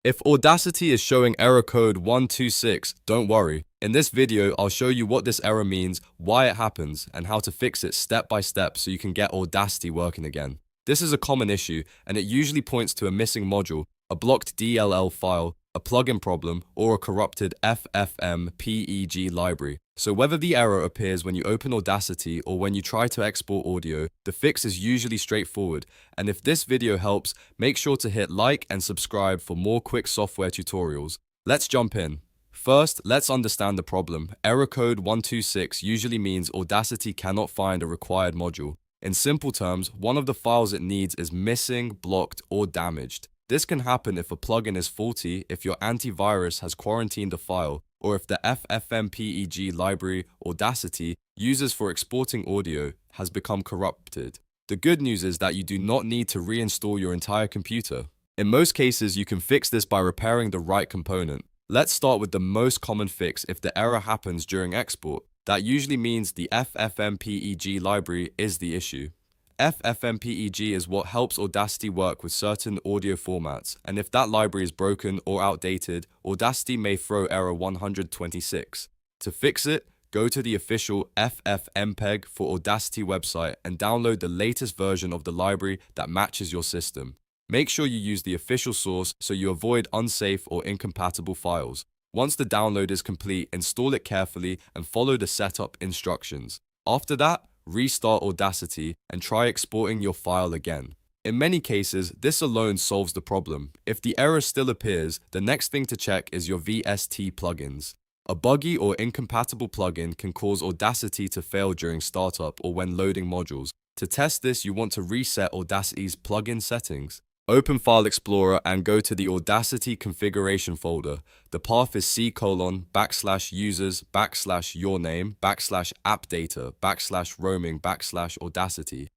If Audacity is showing error code 126, don't worry. In this video, I'll show you what this error means, why it happens, and how to fix it step by step so you can get Audacity working again. This is a common issue, and it usually points to a missing module, a blocked DLL file, a plugin problem, or a corrupted FFmpeg library. So whether the error appears when you open Audacity or when you try to export audio, the fix is usually straightforward. And if this video helps, make sure to hit like and subscribe for more quick software tutorials. Let's jump in. First, let's understand the problem. Error code 126 usually means Audacity cannot find a required module. In simple terms, one of the files it needs is missing, blocked, or damaged. This can happen if a plugin is faulty, if your antivirus has quarantined a file, or if the FFmpeg library Audacity uses for exporting audio has become corrupted. The good news is that you do not need to reinstall your entire computer. In most cases, you can fix this by repairing the right component. Let's start with the most common fix if the error happens during export. That usually means the FFmpeg library is the issue. FFmpeg is what helps Audacity work with certain audio formats, and if that library is broken or outdated, Audacity may throw error 126. To fix it, go to the official FFmpeg for Audacity website and download the latest version of the library that matches your system. Make sure you use the official source so you avoid unsafe or incompatible files. Once the download is complete, install it carefully and follow the setup instructions. After that, restart Audacity and try exporting your file again. In many cases, this alone solves the problem. If the error still appears, the next thing to check is your VST plugins. A buggy or incompatible plugin can cause Audacity to fail during startup or when loading modules. To test this, you want to reset Audacity's plugin settings. Open File Explorer and go to the Audacity configuration folder. The path is c:/users/yourname/appdata/roaming/Audacity/.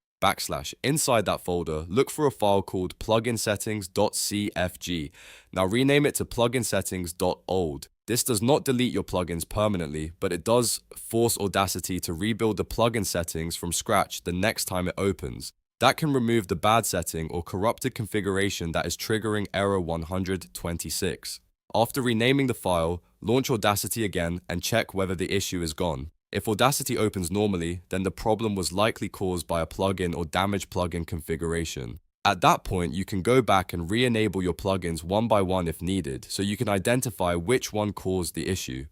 Inside that folder, look for a file called PluginSettings.CFG. Now rename it to PluginSettings.old. This does not delete your plugins permanently, but it does force Audacity to rebuild the plugin settings from scratch the next time it opens. That can remove the bad setting or corrupted configuration that is triggering error 126. After renaming the file, launch Audacity again and check whether the issue is gone. If Audacity opens normally, then the problem was likely caused by a plugin or damaged plugin configuration. At that point, you can go back and re-enable your plugins one by one if needed, so you can identify which one caused the issue.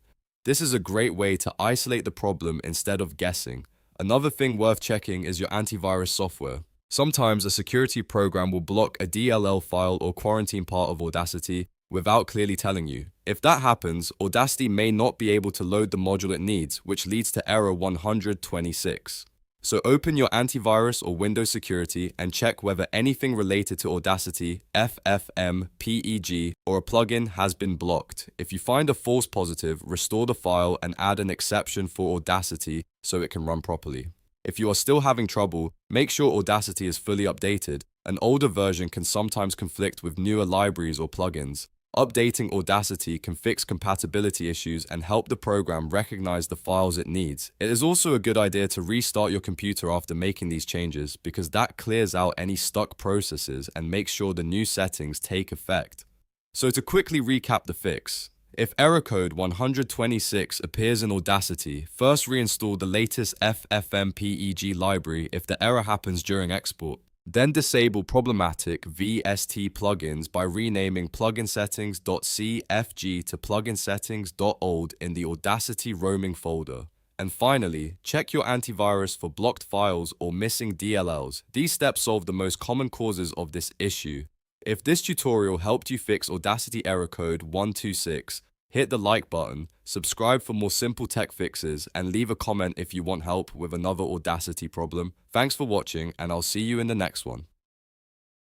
This is a great way to isolate the problem instead of guessing. Another thing worth checking is your antivirus software. Sometimes a security program will block a DLL file or quarantine part of Audacity without clearly telling you. If that happens, Audacity may not be able to load the module it needs, which leads to error 126. So open your antivirus or Windows security and check whether anything related to Audacity, FFmpeg, or a plugin has been blocked. If you find a false positive, restore the file and add an exception for Audacity so it can run properly. If you are still having trouble, make sure Audacity is fully updated. An older version can sometimes conflict with newer libraries or plugins. Updating Audacity can fix compatibility issues and help the program recognize the files it needs. It is also a good idea to restart your computer after making these changes because that clears out any stuck processes and makes sure the new settings take effect. So to quickly recap the fix, if error code 126 appears in Audacity, first reinstall the latest FFmpeg library if the error happens during export. Then disable problematic VST plugins by renaming PluginSettings.CFG to PluginSettings.old in the Audacity roaming folder. And finally, check your antivirus for blocked files or missing DLLs. These steps solve the most common causes of this issue. If this tutorial helped you fix Audacity error code 126, hit the like button, subscribe for more simple tech fixes, and leave a comment if you want help with another Audacity problem. Thanks for watching, and I'll see you in the next one.